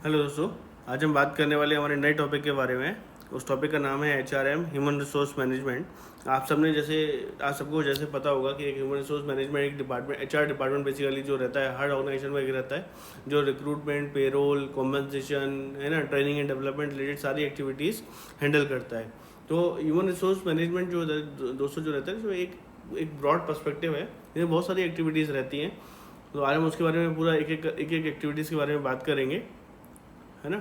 Hello दोस्तों, आज हम बात करने वाले हमारे नए टॉपिक के बारे में। उस टॉपिक का नाम है HRM, ह्यूमन रिसोर्स मैनेजमेंट। आप सबको जैसे पता होगा कि एक ह्यूमन रिसोर्स मैनेजमेंट एक डिपार्टमेंट, HR डिपार्टमेंट बेसिकली जो रहता है हर ऑर्गेनाइजेशन में एक रहता है, जो रिक्रूटमेंट, पेरोल, कॉम्पनसेशन है ना, ट्रेनिंग एंड डेवलपमेंट रिलेटेड सारी एक्टिविटीज़ हैंडल करता है। तो ह्यूमन रिसोर्स मैनेजमेंट जो दोस्तों जो रहता है, जो एक ब्रॉड पर्सपेक्टिव है, इसमें बहुत सारी एक्टिविटीज़ रहती हैं। तो आज हम उसके बारे में पूरा एक एक एक्टिविटीज़ के बारे में बात करेंगे, है ना।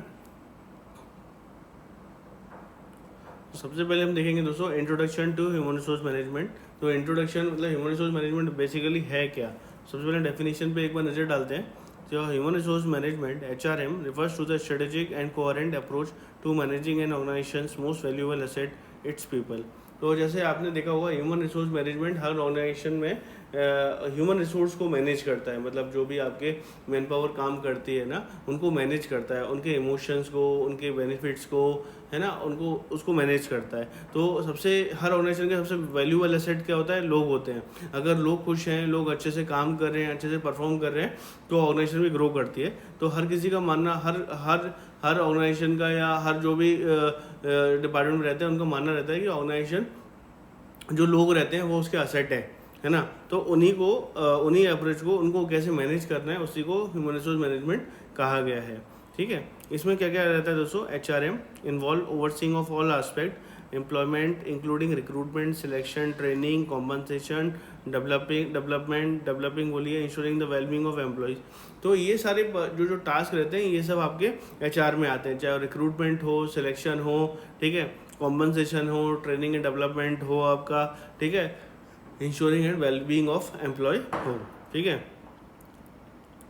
तो सबसे पहले हम देखेंगे दोस्तों introduction to human resource management. तो इंट्रोडक्शन मतलब ह्यूमन रिसोर्स मैनेजमेंट बेसिकली है क्या। सबसे पहले डेफिनेशन पे एक बार नज़र डालते हैं। जो human resource management HRM refers to the strategic and coherent approach to managing an organisation's most valuable asset, its people. तो जैसे आपने देखा होगा, ह्यूमन रिसोर्स मैनेजमेंट हर ऑर्गेनाइजेशन में ह्यूमन रिसोर्स को मैनेज करता है। मतलब जो भी आपके मैन पावर काम करती है ना, उनको मैनेज करता है, उनके इमोशंस को, उनके बेनिफिट्स को, है ना, उनको उसको मैनेज करता है। तो हर ऑर्गेनाइजेशन के सबसे वैल्यूएबल एसेट क्या होता है, लोग होते हैं। अगर लोग खुश हैं, लोग अच्छे से काम कर रहे हैं, अच्छे से परफॉर्म कर रहे हैं, तो ऑर्गेनाइजेशन भी ग्रो करती है। तो हर किसी का मानना, हर हर हर ऑर्गेनाइजेशन का या हर जो भी डिपार्टमेंट में रहते हैं, उनका मानना रहता है कि ऑर्गेनाइजेशन जो लोग रहते हैं वो उसके असेट है ना। तो उन्हीं अप्रोच को उनको कैसे मैनेज करना है, उसी को ह्यूमन रिसोर्स मैनेजमेंट कहा गया है। ठीक है, इसमें क्या क्या रहता है दोस्तों। HRM involve overseeing of all aspect employment including recruitment, selection, training, compensation, developing बोलिए, ensuring the wellbeing of employees. तो ये सारे जो टास्क रहते हैं, ये सब आपके HR में आते हैं। चाहे रिक्रूटमेंट हो, सिलेक्शन हो, ठीक है, कॉम्पनसेशन हो, ट्रेनिंग एंड डेवलपमेंट हो आपका, ठीक है, ensuring and wellbeing of employee हो। ठीक है,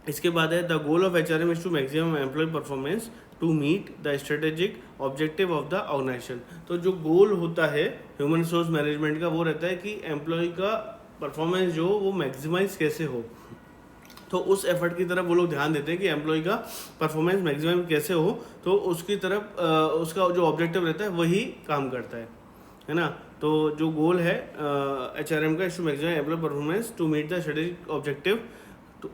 इसके बाद है the goal of HRM is to maximum employee performance to meet the strategic objective of the organisation. तो जो गोल होता है ह्यूमन रिसोर्स मैनेजमेंट का, वो रहता है कि एम्प्लॉय का परफॉर्मेंस जो वो मैक्सिमाइज कैसे हो। तो उस एफर्ट की तरफ वो लोग ध्यान देते हैं कि एम्प्लॉय का परफॉर्मेंस मैक्सिमम कैसे हो। तो उसकी तरफ उसका जो ऑब्जेक्टिव रहता है वही काम करता है ना। तो जो गोल है HRM का, is to maximum employee performance to meet the strategic objective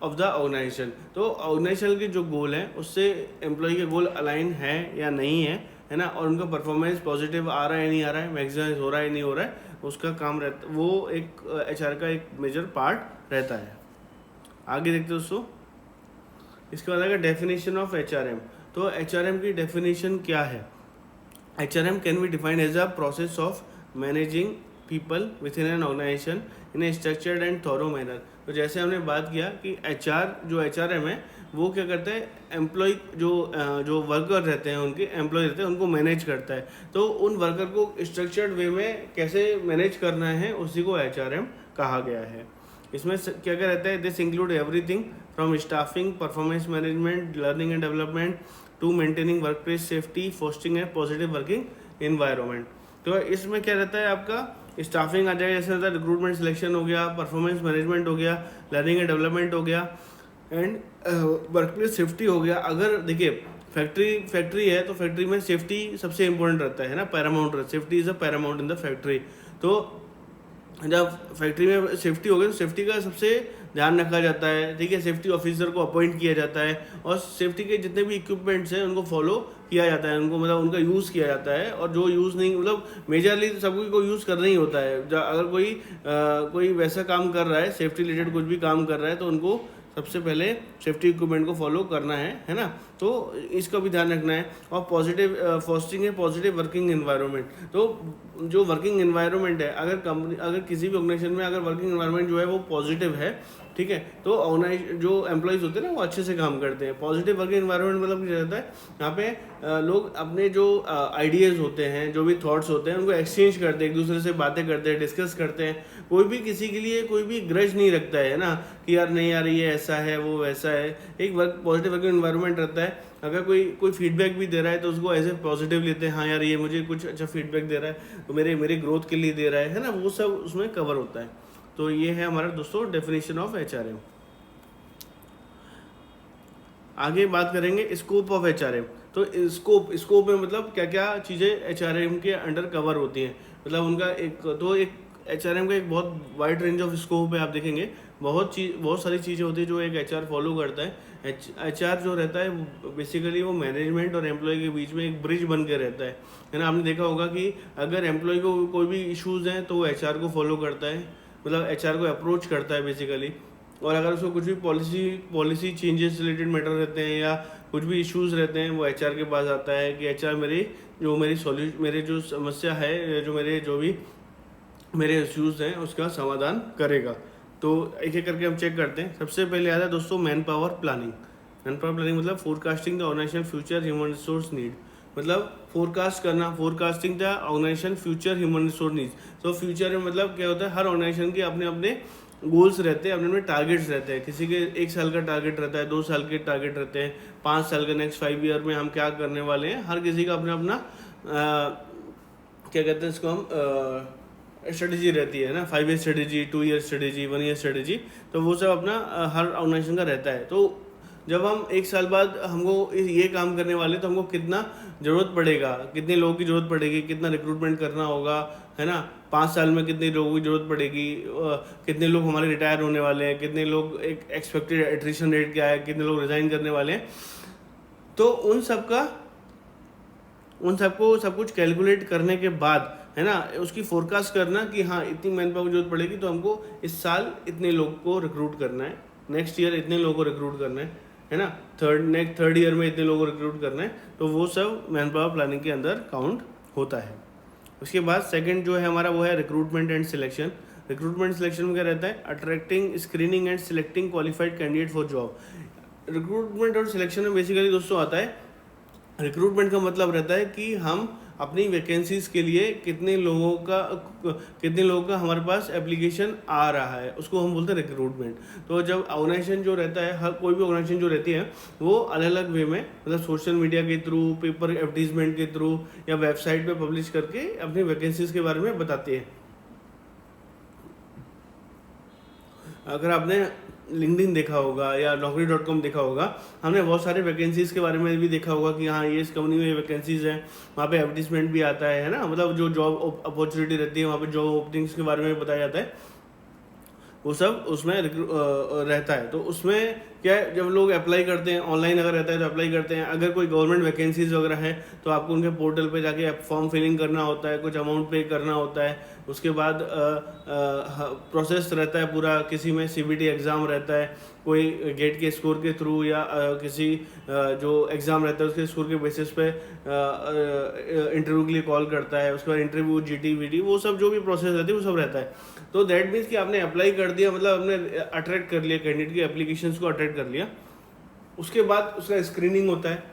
of the organisation. तो ऑर्गेनाइजेशन के जो गोल हैं उससे एम्प्लॉय के गोल अलाइन है या नहीं है ना, और उनका परफॉर्मेंस पॉजिटिव आ रहा है नहीं आ रहा है, मैक्सिमाइज हो रहा है नहीं हो रहा है, उसका काम रहता, वो एक HR का एक मेजर पार्ट रहता है। आगे देखते दोस्तों, इसके बाद आएगा डेफिनेशन ऑफ HRM। तो HRM की डेफिनेशन क्या है। HRM can be defined as a process of managing people within an organisation in a structured and thorough manner. तो जैसे हमने बात किया कि जो HRM है वो क्या करता है, एम्प्लॉय जो वर्कर रहते हैं, उनके एम्प्लॉय रहते हैं, उनको मैनेज करता है। तो उन वर्कर को स्ट्रक्चर्ड वे में कैसे मैनेज करना है, उसी को HRM कहा गया है। इसमें क्या क्या रहता है, this include everything from staffing, performance management, learning and development to maintaining work place safety, fostering a positive working environment. तो इसमें क्या रहता है, आपका स्टाफिंग आ जाएगा, जैसे रहता है रिक्रूटमेंट, सिलेक्शन हो गया, परफॉर्मेंस मैनेजमेंट हो गया, लर्निंग एंड डेवलपमेंट हो गया, एंड वर्क प्लेस सेफ्टी हो गया। अगर देखिए फैक्ट्री है तो फैक्ट्री में सेफ्टी सबसे इंपॉर्टेंट रहता है ना, Paramount, safety is a Paramount in the factory. तो जब फैक्ट्री में सेफ्टी हो गई तो सेफ्टी का सबसे ध्यान रखा जाता है। ठीक है, सेफ्टी ऑफिसर को अपॉइंट किया जाता है, और सेफ्टी के जितने भी इक्विपमेंट्स हैं उनको फॉलो किया जाता है, उनको मतलब उनका यूज़ किया जाता है। और जो यूज़ नहीं, मतलब मेजरली सबको को यूज़ करना ही होता है। अगर कोई वैसा काम कर रहा है, सेफ्टी रिलेटेड कुछ भी काम कर रहा है, तो उनको सबसे पहले सेफ्टी इक्विपमेंट को फॉलो करना है ना। तो इसका भी ध्यान रखना है। और फॉस्टिंग है पॉजिटिव वर्किंग एनवायरनमेंट। तो जो वर्किंग एनवायरनमेंट है, अगर किसी भी ऑर्गेनाइजेशन में अगर वर्किंग एनवायरनमेंट जो है वो पॉजिटिव है, ठीक है, तो जो एम्प्लॉयज़ होते हैं ना वो अच्छे से काम करते हैं। पॉजिटिव वर्किंग एनवायरनमेंट मतलब क्या रहता है, यहाँ पे लोग अपने जो आइडियाज़ होते हैं, जो भी थॉट्स होते हैं, उनको एक्सचेंज करते हैं, एक दूसरे से बातें करते हैं, डिस्कस करते हैं। कोई भी किसी के लिए कोई भी ग्रज नहीं रखता है ना, कि यार नहीं यार ये ऐसा है वो वैसा है। एक पॉजिटिव वर्किंग एनवायरनमेंट रहता है। अगर कोई फीडबैक भी दे रहा है तो उसको एज ए पॉजिटिव लेते हैं, हाँ यार ये मुझे कुछ अच्छा फीडबैक दे रहा है, तो मेरे ग्रोथ के लिए दे रहा है ना, वो सब उसमें कवर होता है। तो ये है हमारा दोस्तों डेफिनेशन ऑफ HRM। आगे बात करेंगे स्कोप ऑफ HRM। तो स्कोप में मतलब क्या क्या चीज़ें HRM के अंडर कवर होती हैं। मतलब उनका एक HRM का एक बहुत वाइड रेंज ऑफ स्कोप है। आप देखेंगे बहुत सारी चीज़ें होती है जो एक HR फॉलो करता है। HR जो रहता है बेसिकली वो मैनेजमेंट और एम्प्लॉय के बीच में एक ब्रिज बन के रहता है ना। आपने देखा होगा कि अगर एम्प्लॉय को कोई भी इश्यूज़ हैं तो वो HR को फॉलो करता है, मतलब HR को अप्रोच करता है बेसिकली। और अगर उसको कुछ भी पॉलिसी चेंजेस रिलेटेड मैटर रहते हैं या कुछ भी इश्यूज़ रहते हैं, वो HR के पास आता है कि HR मेरे जो समस्या है, जो भी मेरे इश्यूज़ हैं उसका समाधान करेगा। तो एक एक करके हम चेक करते हैं। सबसे पहले आता है दोस्तों मैन पावर प्लानिंग। मतलब forecasting the organisation future human resource need, मतलब forecasting the organisation future human resource needs. तो फ्यूचर में मतलब क्या होता है, हर ऑर्गेनाइजेशन के अपने अपने गोल्स रहते हैं, अपने अपने टारगेट्स रहते हैं। किसी के 1 साल का टारगेट रहता है, 2 साल के टारगेट रहते हैं, 5 साल का, नेक्स्ट 5 ईयर में हम क्या करने वाले हैं। हर किसी का अपना अपना क्या कहते हैं इसको हम स्ट्रेटेजी रहती है ना, 5 year strategy, 2 year strategy, 1 year strategy. तो वो सब अपना हर ऑर्गेनाइजेशन का रहता है। तो जब हम 1 साल बाद हमको ये काम करने वाले तो हमको कितना ज़रूरत पड़ेगा, कितने लोगों की ज़रूरत पड़ेगी, कितना रिक्रूटमेंट करना होगा, है ना। 5 साल में कितने लोगों की ज़रूरत पड़ेगी, कितने लोग हमारे रिटायर होने वाले हैं, कितने लोग, एक एक्सपेक्टेड एट्रिशन रेट क्या है, कितने लोग रिज़ाइन करने वाले हैं। तो उन सबको सब कुछ कैलकुलेट करने के बाद, है ना, उसकी फोरकास्ट करना कि हाँ इतनी मैन पावर की जरूरत पड़ेगी तो हमको इस साल इतने लोग को रिक्रूट करना है, नेक्स्ट ईयर इतने लोगों को रिक्रूट करना है ना, थर्ड ईयर में इतने लोगों को रिक्रूट करना है। तो वो सब मैन पावर प्लानिंग के अंदर काउंट होता है। उसके बाद सेकंड जो है हमारा वो है recruitment and selection. Recruitment selection में क्या रहता है, attracting, screening and selecting qualified candidate for job. Recruitment और सिलेक्शन में बेसिकली दोस्तों आता है, रिक्रूटमेंट का मतलब रहता है कि हम अपनी वैकेंसीज के लिए कितने लोगों का हमारे पास एप्लीकेशन आ रहा है, उसको हम बोलते हैं रिक्रूटमेंट। तो जब ऑर्गेनाइजेशन जो रहता है, हर कोई भी ऑर्गेनाइजेशन जो रहती है वो अलग अलग वे में, मतलब सोशल मीडिया के थ्रू, पेपर एडवर्टीजमेंट के थ्रू या वेबसाइट पे पब्लिश करके अपनी वैकेंसीज के बारे में बताती है। अगर आपने लिंक्डइन देखा होगा या naukri.com देखा होगा, हमने बहुत सारे वैकेंसीज़ के बारे में भी देखा होगा कि हाँ ये इस कंपनी में वैकेंसीज़ हैं, वहाँ पे एडवर्टीजमेंट भी आता है ना, मतलब जो जॉब अपॉर्चुनिटी रहती है वहाँ पे जॉब ओपनिंग्स के बारे में बताया जाता है, वो सब उसमें रहता है। तो उसमें क्या है, जब लोग अप्लाई करते हैं, ऑनलाइन अगर रहता है तो अप्लाई करते हैं। अगर कोई गवर्नमेंट वैकेंसीज वगैरह है तो आपको उनके पोर्टल पे जाके फॉर्म फिलिंग करना होता है, कुछ अमाउंट पे करना होता है। उसके बाद प्रोसेस रहता है पूरा, किसी में CBT एग्ज़ाम रहता है, कोई गेट के स्कोर के थ्रू या किसी जो एग्ज़ाम रहता है उसके स्कोर के बेसिस पे इंटरव्यू के लिए कॉल करता है। उसके बाद इंटरव्यू, GT VT, वो सब जो भी प्रोसेस रहती है वो सब रहता है। तो दैट मीन्स कि आपने अप्लाई कर दिया, मतलब आपने अट्रैक्ट कर लिया, कैंडिडेट की एप्लीकेशंस को अट्रैक्ट कर लिया। उसके बाद उसका स्क्रीनिंग होता है।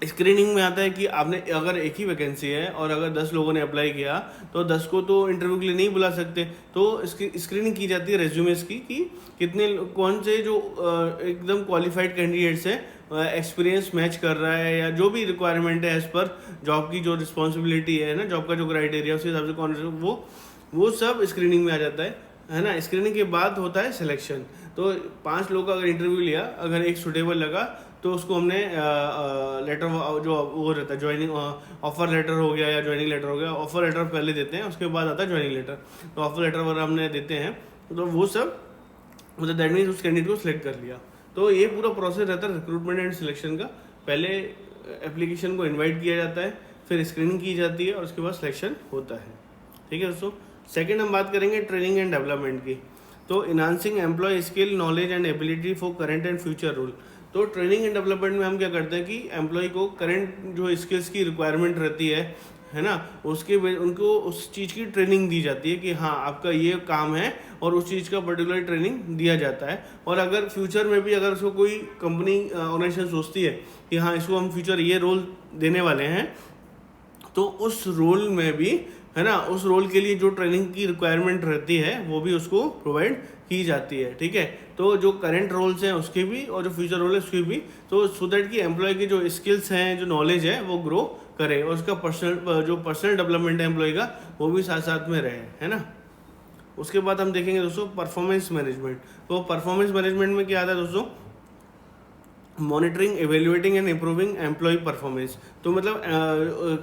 स्क्रीनिंग में आता है कि आपने, अगर एक ही वैकेंसी है और अगर 10 लोगों ने अप्लाई किया तो 10 को तो इंटरव्यू के लिए नहीं बुला सकते, तो इसकी स्क्रीनिंग की जाती है रेज्यूमेस की, कि कितने, कौन से जो एकदम क्वालिफाइड कैंडिडेट्स हैं, एक्सपीरियंस मैच कर रहा है या जो भी रिक्वायरमेंट है एज पर जॉब की जो रिस्पॉन्सिबिलिटी है ना, जॉब का जो क्राइटेरिया, उस हिसाब से कौन वो सब स्क्रीनिंग में आ जाता है ना। स्क्रीनिंग के बाद होता है सिलेक्शन। तो 5 लोग का अगर इंटरव्यू लिया, अगर एक सुटेबल लगा तो उसको हमने लेटर, जो वो रहता है ज्वाइनिंग ऑफर लेटर हो गया या ज्वाइनिंग लेटर हो गया, ऑफर लेटर पहले देते हैं, उसके बाद आता है ज्वाइनिंग लेटर। तो ऑफर लेटर वगैरह हमने देते हैं, तो वो सब मतलब दैट मीन्स उस कैंडिडेट को सिलेक्ट कर लिया। तो ये पूरा प्रोसेस रहता है रिक्रूटमेंट एंड सिलेक्शन का। पहले एप्लीकेशन को इन्वाइट किया जाता है, फिर स्क्रीनिंग की जाती है और उसके बाद सिलेक्शन होता है। ठीक है दोस्तों। सेकेंड हम बात करेंगे ट्रेनिंग एंड डेवलपमेंट की। तो enhancing employee skill, knowledge and ability for current and future role. तो ट्रेनिंग एंड डेवलपमेंट में हम क्या करते हैं कि एम्प्लॉय को करंट जो स्किल्स की रिक्वायरमेंट रहती है ना, उनको उस चीज़ की ट्रेनिंग दी जाती है कि हाँ आपका ये काम है और उस चीज़ का पर्टिकुलर ट्रेनिंग दिया जाता है। और अगर फ्यूचर में भी अगर उसको कोई कंपनी ऑर्गेनाइजेशन सोचती है कि हाँ इसको हम फ्यूचर ये रोल देने वाले हैं, तो उस रोल में भी, है ना, उस रोल के लिए जो ट्रेनिंग की रिक्वायरमेंट रहती है वो भी उसको प्रोवाइड की जाती है। ठीक है। तो जो करंट रोल्स हैं उसके भी और जो फ्यूचर रोल है उसकी भी, तो सो दैट कि एम्प्लॉय की जो स्किल्स हैं, जो नॉलेज है वो ग्रो करे और उसका पर्सनल डेवलपमेंट है एम्प्लॉय का, वो भी साथ साथ में रहे, है ना। उसके बाद हम देखेंगे दोस्तों परफॉर्मेंस मैनेजमेंट। तो परफॉर्मेंस मैनेजमेंट में क्या आता है दोस्तों, monitoring, evaluating and improving employee performance. तो मतलब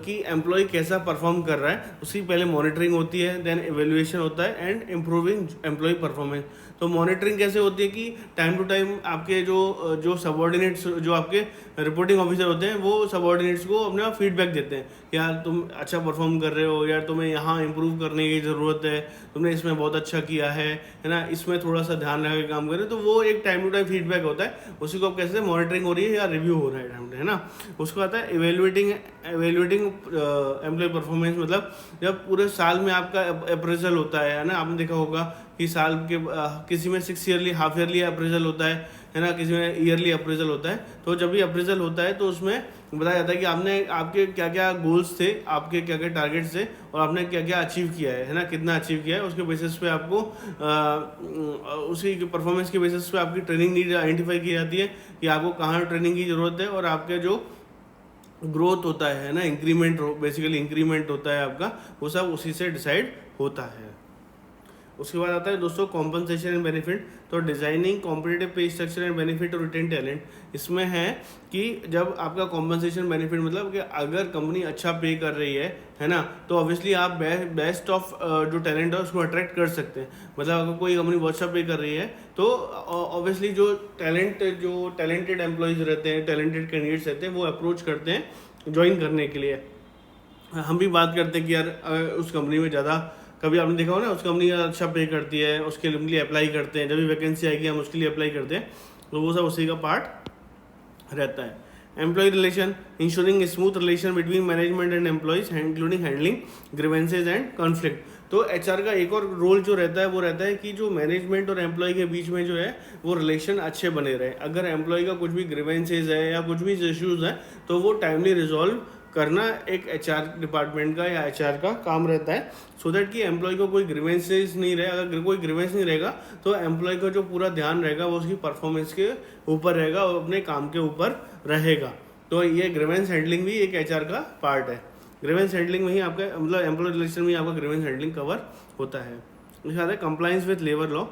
कि एम्प्लॉय कैसा परफॉर्म कर रहा है उसकी पहले मॉनिटरिंग होती है, देन एवेल्युएशन होता है एंड इम्प्रूविंग एम्प्लॉय परफॉर्मेंस। तो मॉनिटरिंग कैसे होती है कि टाइम टू टाइम आपके जो सबॉर्डिनेट्स, जो आपके रिपोर्टिंग ऑफिसर होते हैं, वो सबॉर्डिनेट्स को अपना फीडबैक देते हैं कि यार तुम अच्छा परफॉर्म कर रहे हो, यार तुम्हें यहाँ इम्प्रूव करने की ज़रूरत है, तुमने इसमें बहुत अच्छा किया है ना, इसमें थोड़ा सा ध्यान लगा के काम करें। तो वो एक टाइम टू टाइम फीडबैक होता है, उसी को आप कैसे मॉनिटरिंग हो रही है या रिव्यू हो रहा है टाइम, है ना। उसको आता है एवेल्युएटिंग एम्प्लॉय परफॉर्मेंस। मतलब जब पूरे साल में आपका अप्रेजल होता है ना, आपने देखा होगा कि साल के किसी में 6 ईयरली, हाफ ईयरली अप्रेजल होता है ना, किसी में ईयरली अप्रेजल होता है। तो जब भी अप्रेजल होता है तो उसमें बताया जाता है कि आपने, आपके क्या क्या गोल्स थे, आपके क्या क्या टारगेट्स थे, और आपने क्या क्या अचीव किया है ना, कितना अचीव किया है, उसके बेसिस पे आपको उसी परफॉर्मेंस के बेसिस पे आपकी ट्रेनिंग नीड आइडेंटिफाई की जाती है कि आपको कहाँ ट्रेनिंग की ज़रूरत है, और आपके जो ग्रोथ होता है ना, इंक्रीमेंट, बेसिकली इंक्रीमेंट होता है आपका, वो सब उसी से डिसाइड होता है। उसके बाद आता है दोस्तों कॉम्पनसेशन एंड बेनिफिट। तो designing competitive pay structure and benefit to retain talent. इसमें है कि जब आपका कॉम्पनसेशन बेनिफिट, मतलब कि अगर कंपनी अच्छा पे कर रही है ना, तो ऑब्वियसली आप बेस्ट ऑफ जो टैलेंट है उसको अट्रैक्ट कर सकते हैं। मतलब अगर कोई कंपनी बहुत अच्छा पे कर रही है तो ऑब्वियसली जो टैलेंटेड एम्प्लॉयज़ रहते हैं, टैलेंटेड कैंडिडेट्स रहते हैं, वो अप्रोच करते हैं ज्वाइन करने के लिए। हम भी बात करते हैं कि यार उस कंपनी में ज़्यादा, कभी आपने देखा हो ना, उस कंपनी अच्छा पे करती है, उसके लिए अप्लाई करते हैं, जब भी वैकेंसी आएगी हम उसके लिए अप्लाई करते हैं, तो वो सब उसी का पार्ट रहता है। Employee relation, ensuring smooth relation between management and employees, including handling grievances and conflict. तो एचआर का एक और रोल जो रहता है वो रहता है कि जो मैनेजमेंट और एम्प्लॉय के बीच में जो है वो रिलेशन अच्छे बने रहे। अगर एम्प्लॉय का कुछ भी ग्रीवेंसेज है या कुछ भी इश्यूज है तो वो टाइमली रिजॉल्व करना एक एचआर डिपार्टमेंट का या एचआर का काम रहता है, सो दैट कि एम्प्लॉय को कोई ग्रीवेंसेस नहीं रहे। अगर कोई ग्रीवेंस नहीं रहेगा तो एम्प्लॉय का जो पूरा ध्यान रहेगा वो उसकी परफॉर्मेंस के ऊपर रहेगा और अपने काम के ऊपर रहेगा। तो ये ग्रीवेंस हैंडलिंग भी एक एचआर का पार्ट है। ग्रीवेंस हैंडलिंग में ही आपका, मतलब एम्प्लॉय रिलेशन में ही आपका ग्रीवेंस हैंडलिंग कवर होता है। उसके बाद compliance with labour law,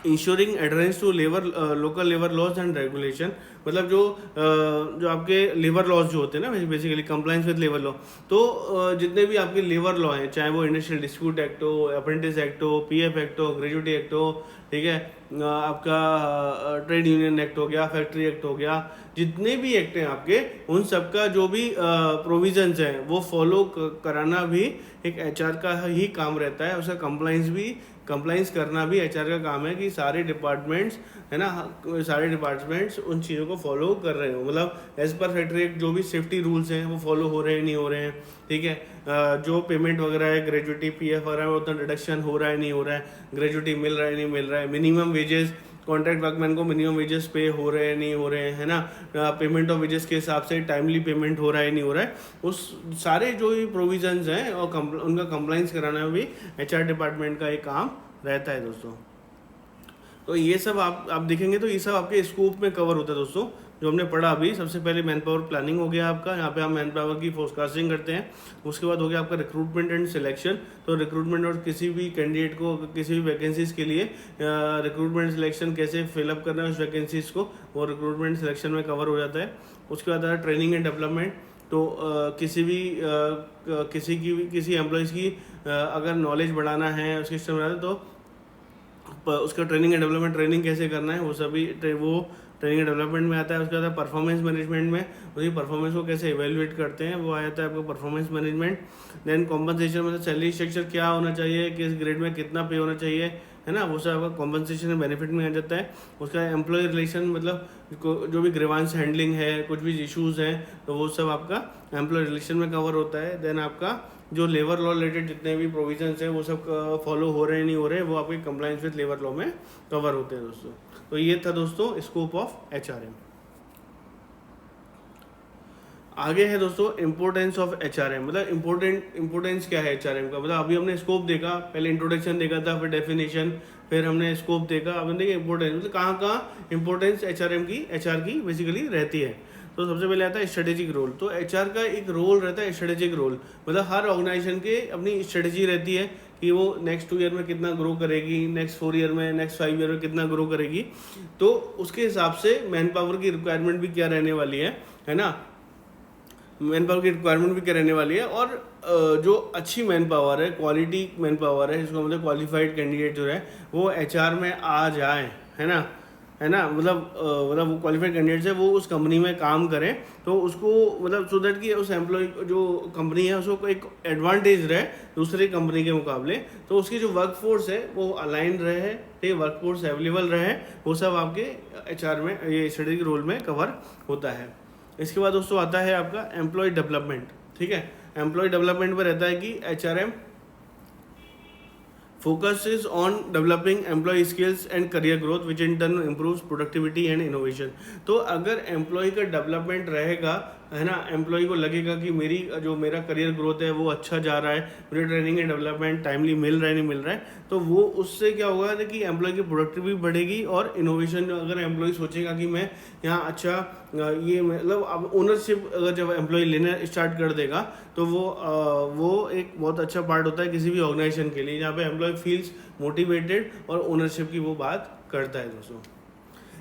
ensuring adherence to labour local labour laws and regulation. मतलब जो आपके लेबर लॉज जो होते हैं ना, basically compliance with labour law. तो जितने भी आपके लेबर लॉ हैं, चाहे वो इंडस्ट्रियल डिस्प्यूट एक्ट हो, अप्रेंटिस एक्ट हो, पीएफ एक्ट हो, ग्रेजुएटी एक्ट हो, ठीक है, आपका ट्रेड यूनियन एक्ट हो गया, फैक्ट्री एक्ट हो गया, जितने भी एक्ट हैं आपके, उन सबका जो भी प्रोविजंस हैं वो फॉलो कराना भी एक एचआर का ही काम रहता है। उसका कंप्लाइंस करना भी एचआर का काम है कि सारे डिपार्टमेंट्स, है ना, सारे डिपार्टमेंट्स उन चीज़ों को फॉलो कर रहे हो। मतलब एज पर फैक्ट्री एक्ट जो भी सेफ्टी रूल्स हैं वो फॉलो हो रहे हैं नहीं हो रहे हैं, ठीक है। जो पेमेंट वगैरह है, ग्रेजुएटी पीएफ वगैरह में उतना डिडक्शन हो रहा है नहीं हो रहा है, ग्रेजुएटी मिल रहा है नहीं मिल रहा है, मिनिमम वेजेस, कॉन्ट्रैक्ट वर्कमैन को मिनिमम वेजेस पे हो रहे हैं नहीं हो रहे हैं, है ना, पेमेंट ऑफ वेजेस के हिसाब से टाइमली पेमेंट हो रहा है नहीं हो रहा है, उस सारे जो भी प्रोविजंस हैं और उनका कंप्लाइंस कराना भी एचआर डिपार्टमेंट का एक काम रहता है दोस्तों। तो ये सब आप देखेंगे तो ये सब आपके स्कोप में कवर होता है दोस्तों, जो हमने पढ़ा अभी। सबसे पहले मैन पावर प्लानिंग हो गया आपका, यहाँ पे हम मैन पावर की फोरकास्टिंग करते हैं। उसके बाद हो गया आपका रिक्रूटमेंट एंड सिलेक्शन। तो रिक्रूटमेंट और किसी भी कैंडिडेट को किसी भी वैकेंसीज के लिए रिक्रूटमेंट सिलेक्शन कैसे फिलअप करना है उस वैकेंसीज को, वो रिक्रूटमेंट सिलेक्शन में कवर हो जाता है। उसके बाद है ट्रेनिंग एंड डेवलपमेंट। तो किसी एम्प्लॉयज़ की अगर नॉलेज बढ़ाना है, उसकी सिस्टम बढ़ाना है, तो उसका ट्रेनिंग एंड डेवलपमेंट, ट्रेनिंग कैसे करना है वो सभी वो ट्रेनिंग एंड डेवलपमेंट में आता है। उसके बाद परफॉर्मेंस मैनेजमेंट में उसकी परफॉर्मेंस को कैसे इवेल्युएट करते हैं वो आ जाता है आपका परफॉर्मेंस मैनेजमेंट। देन कॉम्पनसेशन, मतलब सैलरी स्ट्रक्चर क्या होना चाहिए, किस ग्रेड में कितना पे होना चाहिए, है ना, वो सब आपका कॉम्पनसेशन एंड बेनिफिट में आ जाता है। उसका एम्प्लॉय रिलेशन, मतलब जो भी ग्रीवांस हैंडलिंग है, कुछ भी इश्यूज़ हैं, तो वो सब आपका एम्प्लॉय रिलेशन में कवर होता है। देन आपका जो लेबर लॉ रिलेटेड जितने भी प्रोविजंस हैं वो सब फॉलो हो रहे हैं नहीं हो रहे, वो आपके कंप्लायंस विद लेबर लॉ में कवर होते हैं दोस्तों। तो ये था दोस्तों स्कोप ऑफ एचआरएम। आगे है दोस्तों इम्पोर्टेंस ऑफ एचआरएम। मतलब इम्पोर्टेंस क्या है एचआरएम का। मतलब अभी हमने स्कोप देखा, पहले इंट्रोडक्शन देखा था, फिर डेफिनेशन, फिर हमने स्कोप देखा, अब हमने देखा इम्पोर्टेंस, मतलब कहाँ इम्पोर्टेंस एचआर की बेसिकली रहती है। तो सबसे पहले आता है स्ट्रेटेजिक रोल। तो एचआर का एक रोल रहता है स्ट्रेटेजिक रोल, मतलब हर ऑर्गेनाइजेशन के अपनी स्ट्रेटेजी रहती है कि वो नेक्स्ट 2 ईयर में कितना ग्रो करेगी, नेक्स्ट 4 ईयर में, नेक्स्ट 5 ईयर में कितना ग्रो करेगी, तो उसके हिसाब से मैन पावर की रिक्वायरमेंट भी क्या रहने वाली है ना, मैन पावर की रिक्वायरमेंट भी क्या रहने वाली है। और जो अच्छी मैन पावर है, क्वालिटी मैन पावर है, इसको मतलब क्वालिफाइड कैंडिडेट जो है वो एचआर में आ जाए, है ना, मतलब वो क्वालिफाइड कैंडिडेट है वो उस कंपनी में काम करें, तो उसको मतलब सो दैट कि उस एम्प्लॉय जो कंपनी है उसको एक एडवांटेज रहे दूसरी कंपनी के मुकाबले, तो उसकी जो वर्क फोर्स है वो अलाइन रहे, ठीक, वर्क फोर्स अवेलेबल रहे, वो सब आपके एचआर में ये स्ट्रेटेजिक रोल में कवर होता है। इसके बाद दोस्तों आता है आपका एम्प्लॉय डेवलपमेंट, ठीक है। एम्प्लॉय डेवलपमेंट में रहता है कि HRM focuses on developing employee skills and career growth which in turn improves productivity and innovation। तो अगर एम्प्लॉय का डेवलपमेंट रहेगा, है ना, एम्प्लॉय को लगेगा कि मेरा करियर ग्रोथ है वो अच्छा जा रहा है, मुझे ट्रेनिंग एंड डेवलपमेंट टाइमली मिल रहा है नहीं मिल रहा है, तो वो उससे क्या होगा ना कि एम्प्लॉय की प्रोडक्टिविटी बढ़ेगी और इनोवेशन। अगर एम्प्लॉय सोचेगा कि मैं यहाँ अच्छा ये मतलब अब ओनरशिप अगर जब एम्प्लॉय लेना स्टार्ट कर देगा तो वो एक बहुत अच्छा पार्ट होता है किसी भी ऑर्गेनाइजेशन के लिए, जहाँ पे एम्प्लॉय फील्स मोटिवेटेड और ओनरशिप की वो बात करता है दोस्तों।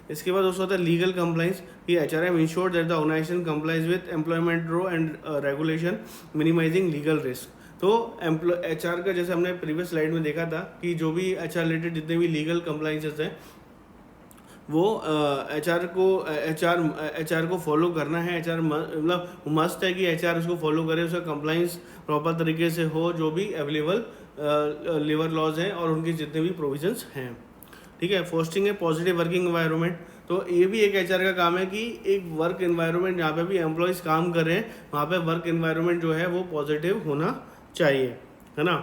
इसके बाद दोस्तों होता है लीगल कंप्लाइंस, कि HRM ensure that the organisation complies with employment law and regulation minimising legal risk. तो एचआर का जैसे हमने प्रीवियस स्लाइड में देखा था कि जो भी एचआर रिलेटेड जितने भी लीगल कंप्लाइंसेस हैं वो एचआर को फॉलो करना है। एचआर मतलब मस्ट है कि एचआर उसको फॉलो करे, उसका कंप्लाइंस प्रॉपर तरीके से हो, जो भी अवेलेबल लेबर लॉज हैं और उनके जितने भी प्रोविजंस हैं, ठीक है। फोस्टिंग है पॉजिटिव वर्किंग एनवायरनमेंट, तो ये भी एक एचआर का काम है कि एक वर्क एनवायरनमेंट जहाँ पे भी एम्प्लॉयज काम कर रहे हैं वहाँ पे वर्क एनवायरनमेंट जो है वो पॉजिटिव होना चाहिए, है ना।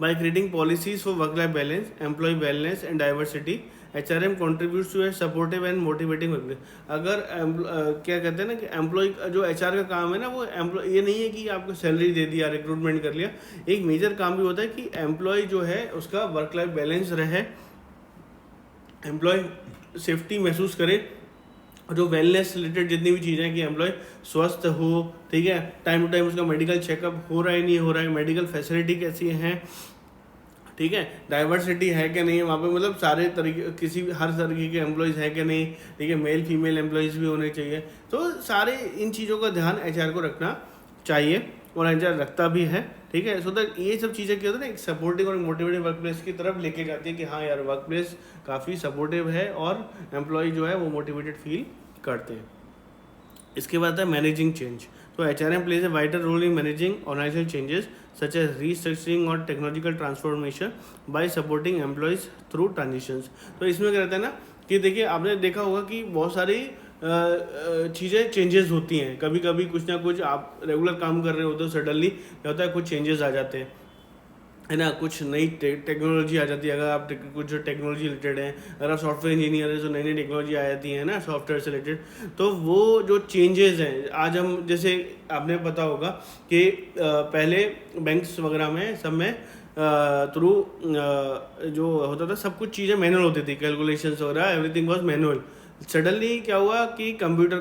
By creating policies for work life balance, employee wellness and diversity, HRM contributes to a supportive and motivating work. अगर क्या कहते हैं ना कि एम्प्लॉय जो एचआर का काम है ना वो एम्प्लॉय ये नहीं है कि आपको सैलरी दे दिया, रिक्रूटमेंट कर लिया, एक मेजर काम भी होता है कि एम्प्लॉय जो है उसका वर्क लाइफ बैलेंस रहे, एम्प्लॉय सेफ्टी महसूस करे, जो वेलनेस रिलेटेड जितनी भी चीज़ें हैं कि एम्प्लॉय स्वस्थ हो, ठीक है, टाइम टू टाइम उसका मेडिकल चेकअप हो रहा है नहीं हो रहा है, मेडिकल फैसिलिटी कैसी है, ठीक है, डाइवर्सिटी है कि नहीं है वहाँ पे, मतलब सारे तरीके हर तरीके के एम्प्लॉयज़ है कि नहीं, ठीक है, मेल फीमेल एम्प्लॉयज़ भी होने चाहिए। तो सारे इन चीज़ों का ध्यान एचआर को रखना चाहिए और एचआर रखता भी है, ठीक है। सो दैट ये सब चीज़ें क्या होता है ना एक सपोर्टिव और मोटिवेटिव वर्क प्लेस की तरफ लेके जाती है कि हाँ यार वर्क प्लेस काफ़ी सपोर्टिव है और एम्प्लॉय जो है वो मोटिवेटेड फील करते हैं। इसके बाद है मैनेजिंग चेंज, तो HRM plays a vital role in managing organisational changes such as restructuring और technological transformation by supporting employees through transitions. तो इसमें क्या रहता है ना कि देखिए आपने देखा होगा कि बहुत सारी चीज़ें चेंजेस होती हैं, कभी कभी कुछ ना कुछ आप रेगुलर काम कर रहे होते हो, सडनली क्या होता है कुछ चेंजेस आ जाते हैं, है ना, कुछ नई टेक्नोलॉजी आ जाती है। अगर आप कुछ जो टेक्नोलॉजी रिलेटेड है, अगर आप सॉफ्टवेयर इंजीनियर है तो नई नई टेक्नोलॉजी आ जाती है ना सॉफ्टवेयर से रिलेटेड, तो वो जो चेंजेस हैं आज हम जैसे आपने पता होगा कि पहले बैंक्स वगैरह में सब में थ्रू जो होता था सब कुछ चीज़ें मैनुअल होती थी, कैलकुलेशंस वगैरह एवरीथिंग वाज मैनुअल। सडनली क्या हुआ कि कंप्यूटर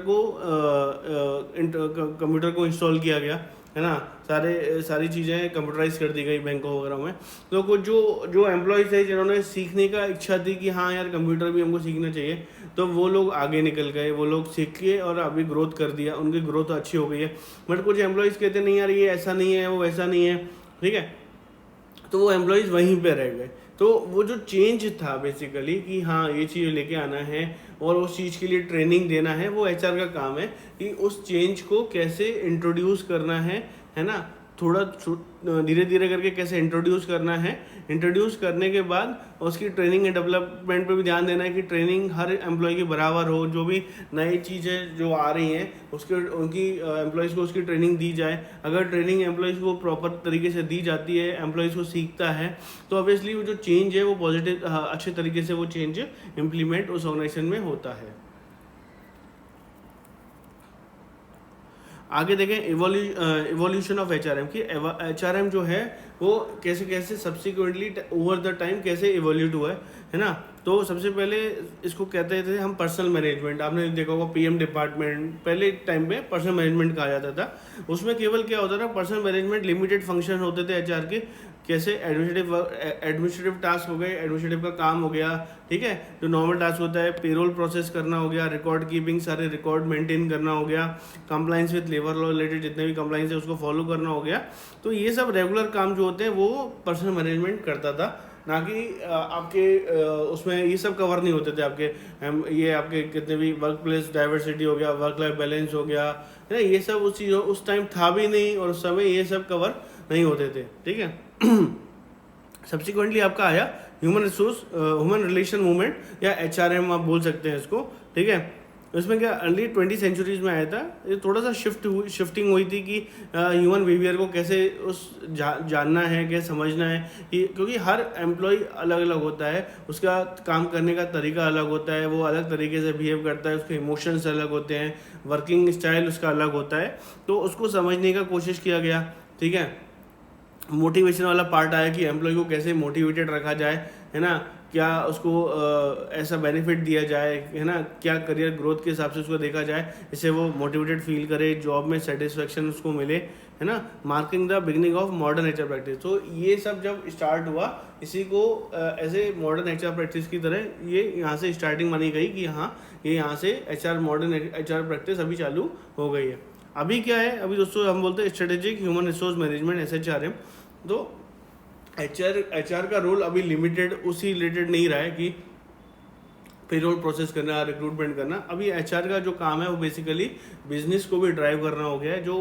को इंस्टॉल किया गया, है ना, सारी चीज़ें कंप्यूटराइज कर दी गई बैंकों वगैरह में। तो कुछ जो एम्प्लॉयज़ थे जिन्होंने सीखने का इच्छा थी कि हाँ यार कंप्यूटर भी हमको सीखना चाहिए, तो वो लोग आगे निकल गए, वो लोग सीख के और अभी ग्रोथ कर दिया, उनकी ग्रोथ अच्छी हो गई है। बट कुछ एम्प्लॉयज़ कहते नहीं यार ये ऐसा नहीं है, वो वैसा नहीं है, ठीक है, तो वो एम्प्लॉयज़ वहीं पे रह गए। तो वो जो चेंज था बेसिकली कि हाँ ये चीज़ लेके आना है और उस चीज़ के लिए ट्रेनिंग देना है, वो एचआर का काम है कि उस चेंज को कैसे इंट्रोड्यूस करना है ना, थोड़ा धीरे धीरे करके कैसे इंट्रोड्यूस करना है। इंट्रोड्यूस करने के बाद उसकी ट्रेनिंग एंड डेवलपमेंट पे भी ध्यान देना है कि ट्रेनिंग हर एम्प्लॉय के बराबर हो, जो भी नई चीज़ें जो आ रही हैं उनकी एम्प्लॉयज़ को उसकी ट्रेनिंग दी जाए। अगर ट्रेनिंग एम्प्लॉयज़ को प्रॉपर तरीके से दी जाती है, एम्प्लॉयज़ को सीखता है, तो ऑब्वियसली वो जो चेंज है वो पॉजिटिव अच्छे तरीके से वो चेंज इम्प्लीमेंट उस ऑर्गेनाइजेशन में होता है। आगे देखें इवोल्यूशन ऑफ एचआरएम की एचआरएम जो है वो कैसे कैसे सब्सिक्वेंटली ओवर द टाइम कैसे इवोल्यूट हुआ है ना। तो सबसे पहले इसको कहते थे हम पर्सनल मैनेजमेंट, आपने देखा होगा पीएम डिपार्टमेंट पहले टाइम में पर्सनल मैनेजमेंट कहा जाता था। उसमें केवल क्या होता था पर्सनल मैनेजमेंट लिमिटेड फंक्शन होते थे एचआर के, कैसे एडमिनिस्ट्रेटिव टास्क हो गए, एडमिनिस्ट्रेटिव का काम हो गया, ठीक है, जो नॉर्मल टास्क होता है, पेरोल प्रोसेस करना हो गया, रिकॉर्ड कीपिंग, सारे रिकॉर्ड मेंटेन करना हो गया, compliance with labour law related जितने भी कंप्लाइंस है उसको फॉलो करना हो गया। तो ये सब रेगुलर काम जो होते हैं वो पर्सनल मैनेजमेंट करता था, ना कि आपके उसमें ये सब कवर नहीं होते थे आपके ये आपके कितने भी वर्क प्लेस डाइवर्सिटी हो गया, वर्क लाइफ बैलेंस हो गया, है ना, ये सब उस चीज़ उस टाइम था भी नहीं और उस समय ये सब कवर नहीं होते थे, ठीक है। सब्सिक्वेंटली आपका आया ह्यूमन रिलेशन मूवमेंट या HRM आप बोल सकते हैं इसको, ठीक है। इसमें क्या अर्ली 20 सेंचुरीज में आया था, ये थोड़ा सा शिफ्टिंग हुई थी कि ह्यूमन बिहेवियर को कैसे जानना है, कैसे समझना है, क्योंकि हर एम्प्लॉय अलग अलग होता है, उसका काम करने का तरीका अलग होता है, वो अलग तरीके से बिहेव करता है, उसके इमोशंस अलग होते हैं, वर्किंग स्टाइल उसका अलग होता है, तो उसको समझने का कोशिश किया गया, ठीक है। मोटिवेशन वाला पार्ट आया कि एम्प्लॉय को कैसे मोटिवेटेड रखा जाए, है ना, क्या उसको ऐसा बेनिफिट दिया जाए, है ना, क्या करियर ग्रोथ के हिसाब से उसको देखा जाए जिससे वो मोटिवेटेड फील करे, जॉब में सेटिस्फेक्शन उसको मिले, है ना। Marking the beginning of modern HR practice, तो ये सब जब स्टार्ट हुआ इसी को ऐसे मॉडर्न HR प्रैक्टिस की तरह ये यहाँ से स्टार्टिंग मानी गई कि हाँ ये यहाँ से मॉडर्न HR प्रैक्टिस अभी चालू हो गई है। अभी क्या है, अभी दोस्तों हम बोलते हैं strategic human resource management SHRM। तो HR का रोल अभी लिमिटेड उसी रिलेटेड नहीं रहा है कि पेरोल प्रोसेस करना, रिक्रूटमेंट करना। अभी HR का जो काम है वो बेसिकली बिजनेस को भी ड्राइव करना हो गया है, जो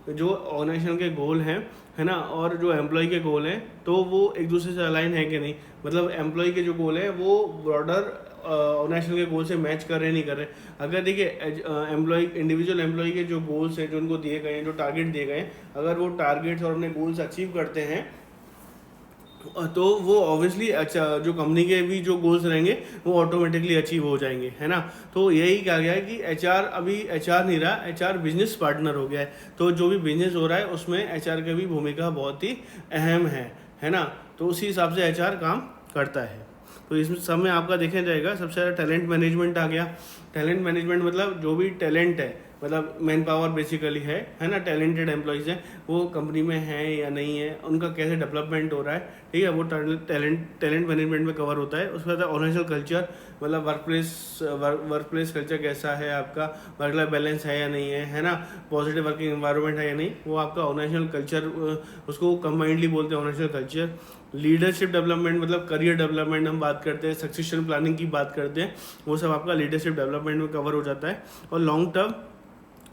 ऑर्गेनाइजेशन के गोल हैं, है ना, और जो एम्प्लॉय के गोल हैं, तो वो एक दूसरे से अलाइन है कि नहीं, मतलब एम्प्लॉय के जो गोल हैं वो ब्रॉडर ऑर्गेनाइजेशन के गोल से मैच कर रहे नहीं कर रहे। अगर देखिए इंडिविजुअल एम्प्लॉय के जो गोल्स हैं, जो उनको दिए गए हैं, जो टारगेट दिए गए हैं, अगर वो टारगेट्स और अपने गोल्स अचीव करते हैं तो वो ऑब्वियसली अच्छा जो कंपनी के भी जो गोल्स रहेंगे वो ऑटोमेटिकली अचीव हो जाएंगे, है ना। तो यही कहा गया है कि HR अभी HR नहीं रहा, HR बिजनेस पार्टनर हो गया है। तो जो भी बिजनेस हो रहा है उसमें HR की भी भूमिका बहुत ही अहम है ना। तो उसी हिसाब से HR काम करता है। तो इसमें सब में आपका देखा जाएगा सबसे ज़्यादा टैलेंट मैनेजमेंट आ गया। टैलेंट मैनेजमेंट मतलब जो भी टैलेंट है, मतलब मैन पावर बेसिकली है ना, टैलेंटेड एम्प्लॉयज़ हैं वो कंपनी में हैं या नहीं है, उनका कैसे डेवलपमेंट हो रहा है, ठीक है, वो टैलेंट मैनेजमेंट में कवर होता है। उसके बाद ऑर्गेनाइजेशनल कल्चर, मतलब वर्क प्लेस कल्चर कैसा है आपका, वर्क लाइफ बैलेंस है या नहीं है ना, पॉजिटिव वर्किंग एनवायरनमेंट है या नहीं, वो आपका ऑर्गेनाइजेशनल कल्चर, उसको कंबाइंडली बोलते हैं ऑर्गेनाइजेशनल कल्चर। लीडरशिप डेवलपमेंट मतलब करियर डेवलपमेंट हम बात करते हैं, सक्सेशन प्लानिंग की बात करते हैं, वो सब आपका लीडरशिप डेवलपमेंट में कवर हो जाता है। और लॉन्ग टर्म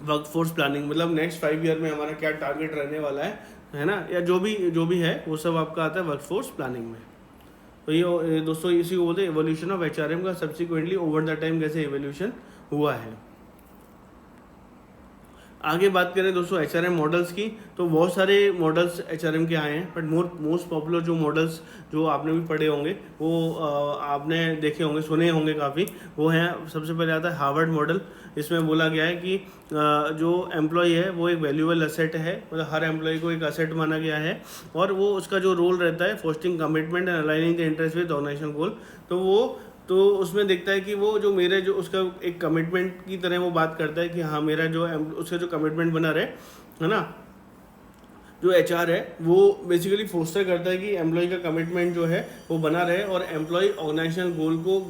वर्कफोर्स प्लानिंग, मतलब नेक्स्ट 5 ईयर में हमारा क्या टारगेट रहने वाला है ना, या जो भी है वो सब आपका आता है वर्कफोर्स प्लानिंग में। तो ये दोस्तों इसी को बोलते हैं एवोल्यूशन ऑफ HRM का सब्सिक्वेंटली ओवर द टाइम कैसे एवोल्यूशन हुआ है। आगे बात करें दोस्तों HRM मॉडल्स की, तो बहुत सारे मॉडल्स HRM के आए हैं, बट मोस्ट पॉपुलर जो मॉडल्स जो आपने भी पढ़े होंगे वो आपने देखे होंगे, सुने होंगे काफ़ी, वो हैं, सबसे पहले आता है हार्वर्ड मॉडल। इसमें बोला गया है कि जो एम्प्लॉय है वो एक वैल्यूएबल एसेट है, मतलब हर एम्प्लॉय को एक एसेट माना गया है, और वो उसका जो रोल रहता है fostering commitment and aligning the interest with organisation goal. तो उसमें देखता है कि वो जो मेरे जो उसका एक कमिटमेंट की तरह वो बात करता है कि हाँ मेरा जो उसका जो कमिटमेंट बना रहे, है ना। जो HR है वो बेसिकली फोस्टर करता है कि एम्प्लॉय का कमिटमेंट जो है वो बना रहे और एम्प्लॉय ऑर्गेनाइजेशनल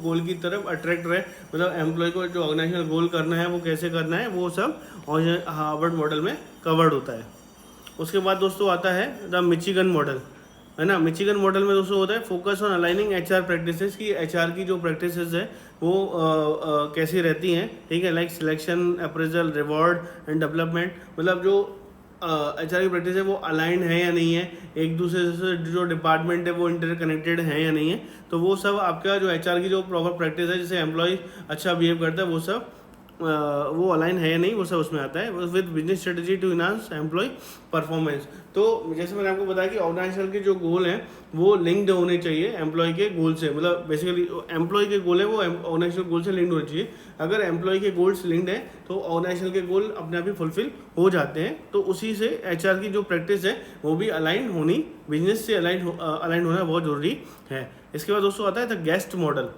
गोल की तरफ अट्रैक्ट रहे, मतलब एम्प्लॉय को जो ऑर्गेनाइजेशनल गोल करना है वो कैसे करना है वो सब हार्वर्ड मॉडल में कवर्ड होता है। उसके बाद दोस्तों आता है द मिचिगन मॉडल, है ना। मिचिगन मॉडल में दोस्तों होता है focus on aligning HR practices, की HR की जो प्रैक्टिसेस है वो कैसी रहती हैं, ठीक है, like selection, appraisal, reward and development, मतलब जो HR की प्रैक्टिस है वो अलाइंड है या नहीं है, एक दूसरे से जो डिपार्टमेंट है वो इंटरकनेक्टेड है या नहीं है, तो वो सब आपका जो HR की जो प्रॉपर प्रैक्टिस है जिससे एम्प्लॉय अच्छा बिहेव करता है वो सब वो अलाइन है या नहीं, वो सब उसमें आता है। With business strategy to enhance employee performance, तो जैसे मैंने आपको बताया कि ऑर्गेनाइजेशन के जो गोल हैं वो लिंक्ड होने चाहिए एम्प्लॉय के गोल से, मतलब बेसिकली एम्प्लॉय के गोल है वो ऑर्गेनाइजेशन गोल से लिंक्ड होने चाहिए। अगर एम्प्लॉय के गोल्स लिंक्ड है तो ऑर्गेनाइजेशन के गोल अपने आप ही फुलफिल हो जाते हैं। तो उसी से HR की जो प्रैक्टिस है वो भी अलाइन होनी, बिजनेस से अलाइन होना बहुत ज़रूरी है। इसके बाद दोस्तों आता है द गेस्ट मॉडल।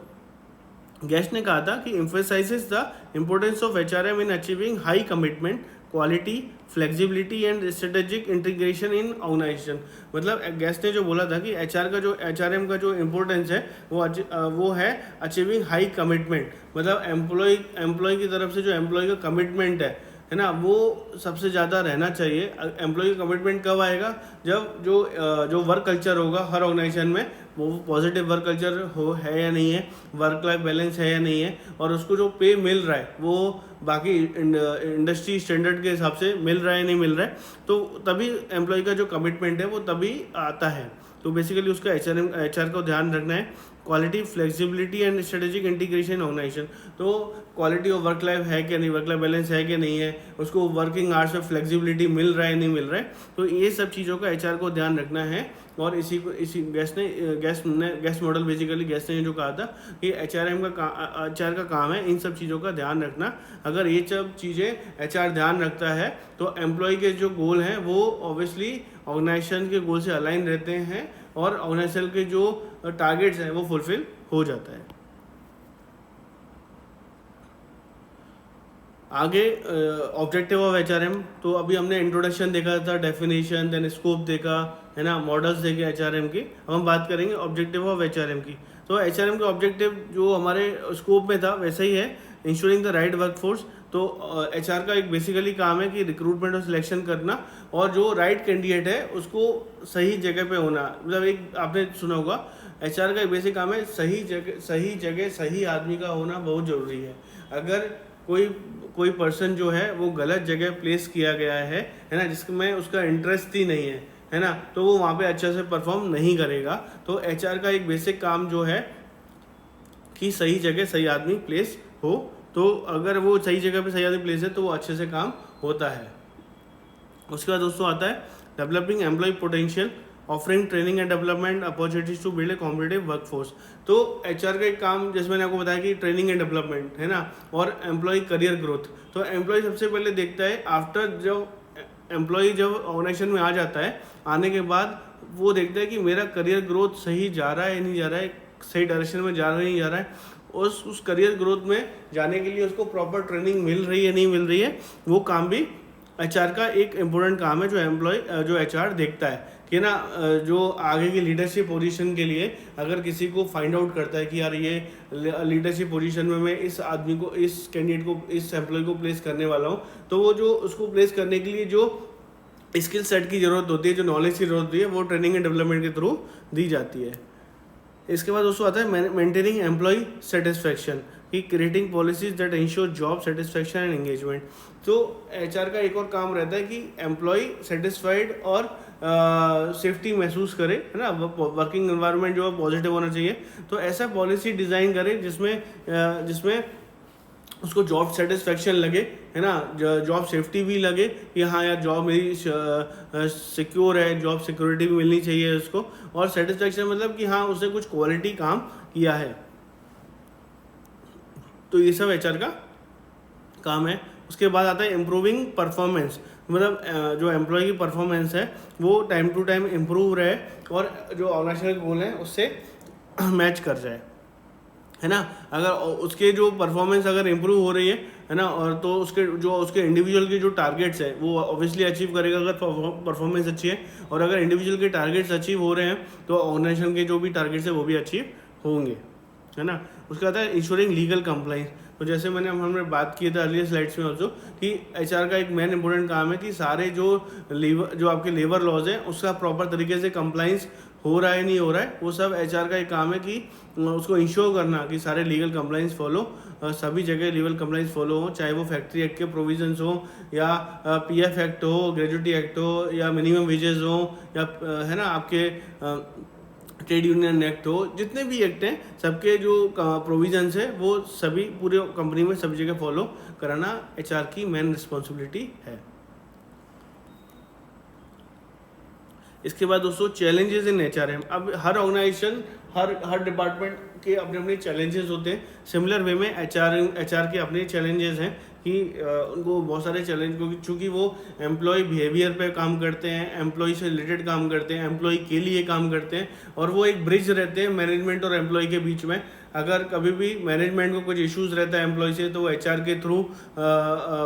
गेस्ट ने कहा था कि emphasizes the importance of HRM in achieving high commitment, quality, flexibility and strategic integration in organisation. मतलब गेस्ट ने जो बोला था कि एचआर का जो एचआरएम का जो इम्पोर्टेंस है वो है अचीविंग हाई कमिटमेंट। मतलब एम्प्लॉय की तरफ से जो एम्प्लॉय का कमिटमेंट है ना, वो सबसे ज़्यादा रहना चाहिए। एम्प्लॉय का कमिटमेंट कब आएगा? जब जो वर्क कल्चर होगा हर ऑर्गेनाइजेशन में, वो पॉजिटिव वर्क कल्चर है या नहीं है, वर्क लाइफ बैलेंस है या नहीं है, और उसको जो पे मिल रहा है वो बाकी इंडस्ट्री स्टैंडर्ड के हिसाब से मिल रहा है नहीं मिल रहा है, तो तभी एम्प्लॉय का जो कमिटमेंट है वो तभी आता है। तो बेसिकली उसका एचआर को ध्यान रखना है। Quality, flexibility and strategic integration organisation. तो क्वालिटी ऑफ वर्क लाइफ है कि नहीं, वर्क लाइफ बैलेंस है कि नहीं है, उसको वर्किंग आवर्स में फ्लेक्सिबिलिटी मिल रहा है नहीं मिल रहा है, तो ये सब चीज़ों का एचआर को ध्यान रखना है। और इसी गेस्ट मॉडल बेसिकली गेस्ट ने जो कहा था कि एचआर का काम है इन सब चीज़ों का ध्यान रखना। अगर ये सब चीज़ें एचआर ध्यान रखता है तो एम्प्लॉय के जो गोल हैं वो ऑब्वियसली ऑर्गेनाइजेशन के गोल से अलाइन रहते हैं और ऑर्गेनाइजेशन के जो टारगेट्स हैं वो फुलफिल हो जाता है। आगे ऑब्जेक्टिव ऑफ एचआरएम। तो अभी हमने इंट्रोडक्शन देखा था, डेफिनेशन, देन स्कोप देखा, है ना, मॉडल्स देखे एचआरएम की। अब हम बात करेंगे ऑब्जेक्टिव ऑफ एचआरएम की। तो एचआरएम का ऑब्जेक्टिव जो हमारे स्कोप में था वैसा ही है, इंश्योरिंग द राइट वर्कफोर्स। तो एचआर का एक बेसिकली काम है कि रिक्रूटमेंट और सिलेक्शन करना, और जो राइट कैंडिडेट है उसको सही जगह पे होना। मतलब एक आपने सुना होगा, एचआर का एक बेसिक काम है सही जगह सही आदमी का होना बहुत ज़रूरी है। अगर कोई पर्सन जो है वो गलत जगह प्लेस किया गया है ना, जिसमें उसका इंटरेस्ट ही नहीं है ना, तो वो वहाँ पे अच्छे से परफॉर्म नहीं करेगा। तो एचआर का एक बेसिक काम जो है कि सही जगह सही आदमी प्लेस हो। तो अगर वो सही जगह पे सही आदमी प्लेस है तो वो अच्छे से काम होता है। उसके बाद दोस्तों आता है developing employee potential, offering training and development opportunities to build a competitive workforce. तो एचआर का एक काम, जैसे मैंने आपको बताया कि ट्रेनिंग एंड डेवलपमेंट है ना, और एम्प्लॉय करियर ग्रोथ। तो एम्प्लॉय सबसे पहले देखता है आफ्टर, जब एम्प्लॉय जब ऑर्गेनाइजेशन में आ जाता है, आने के बाद वो देखता है कि मेरा करियर ग्रोथ सही जा रहा है नहीं जा रहा है, सही डायरेक्शन में जा रहा है नहीं जा रहा है। उस करियर ग्रोथ में जाने के लिए उसको प्रॉपर ट्रेनिंग मिल रही है नहीं मिल रही है, वो काम भी एचआर का एक इम्पोर्टेंट काम है जो एचआर देखता है कि ना, जो आगे की लीडरशिप पोजीशन के लिए अगर किसी को फाइंड आउट करता है कि यार ये लीडरशिप पोजीशन में मैं इस आदमी को, इस कैंडिडेट को, इस एम्प्लॉय को प्लेस करने वाला हूँ, तो वो जो उसको प्लेस करने के लिए जो स्किल सेट की ज़रूरत होती है, जो नॉलेज की ज़रूरत होती है, वो ट्रेनिंग एंड डेवलपमेंट के थ्रू दी जाती है। इसके बाद दोस्तों आता है मेंटेनिंग एम्प्लॉय सेटिस्फैक्शन, कि creating policies that ensure job satisfaction and engagement. तो एचआर का एक और काम रहता है कि एम्प्लॉय सेटिस्फाइड और सेफ्टी महसूस करे, है ना, वर्किंग एनवायरनमेंट जो है पॉजिटिव होना चाहिए। तो ऐसा पॉलिसी डिज़ाइन करे जिसमें उसको जॉब सेटिस्फैक्शन लगे, है ना, जॉब सेफ्टी भी लगे कि हाँ यार जॉब मेरी सिक्योर है, जॉब सिक्योरिटी भी मिलनी चाहिए उसको, और सेटिस्फैक्शन मतलब कि हाँ उसने कुछ क्वालिटी काम किया है। तो ये सब एचआर का काम है। उसके बाद आता है इम्प्रूविंग परफॉर्मेंस, मतलब जो एम्प्लॉय की परफॉर्मेंस है वो टाइम टू टाइम इम्प्रूव रहे और जो ऑर्गेनाइजेशनल गोल है उससे मैच कर जाए, है ना। अगर उसके जो परफॉर्मेंस अगर इम्प्रूव हो रही है ना, और तो उसके इंडिविजुअल के जो टारगेट्स है वो ऑब्वियसली अचीव करेगा अगर परफॉर्मेंस अच्छी है, और अगर इंडिविजुअल के टारगेट्स अचीव हो रहे हैं तो ऑर्गेनाइजेशन के जो भी टारगेट्स है वो भी अचीव होंगे, है ना। उसके बाद है इंश्योरिंग लीगल कंप्लाइंस। तो जैसे हमने बात की था अर्लियर स्लाइड्स में ऑल्सो कि एचआर का एक मेन इंपॉर्टेंट काम है कि सारे जो आपके लेबर लॉज हैं उसका प्रॉपर तरीके से कंप्लाइंस हो रहा है नहीं हो रहा है, वो सब एचआर का एक काम है कि उसको इंश्योर करना कि सारे लीगल कंप्लाइंस फॉलो, सभी जगह लीगल कंप्लाइंस फॉलो हो, चाहे वो फैक्ट्री एक्ट के प्रोविजंस हो या पीएफ एक्ट हो, ग्रेजुटी एक्ट हो, या मिनिमम वेजेस हो, या है ना आपके ट्रेड यूनियन एक्ट हो, जितने भी एक्ट हैं सबके जो प्रोविजंस है वो सभी पूरे कंपनी में सभी जगह फॉलो कराना एचआर की मेन रिस्पॉन्सिबिलिटी है। इसके बाद दोस्तों चैलेंजेस इन एचआरएम। अब हर ऑर्गेनाइजेशन हर डिपार्टमेंट के अपने अपने चैलेंजेस होते हैं। सिमिलर वे में एचआर के अपने चैलेंजेस हैं कि उनको बहुत सारे चैलेंज, क्योंकि चूँकि वो एम्प्लॉय बिहेवियर पे काम करते हैं, एम्प्लॉय से रिलेटेड काम करते हैं, एम्प्लॉय के लिए काम करते हैं, और वो एक ब्रिज रहते हैं मैनेजमेंट और एम्प्लॉय के बीच में। अगर कभी भी मैनेजमेंट को कुछ इश्यूज रहता है एम्प्लॉय से तो वो एचआर के थ्रू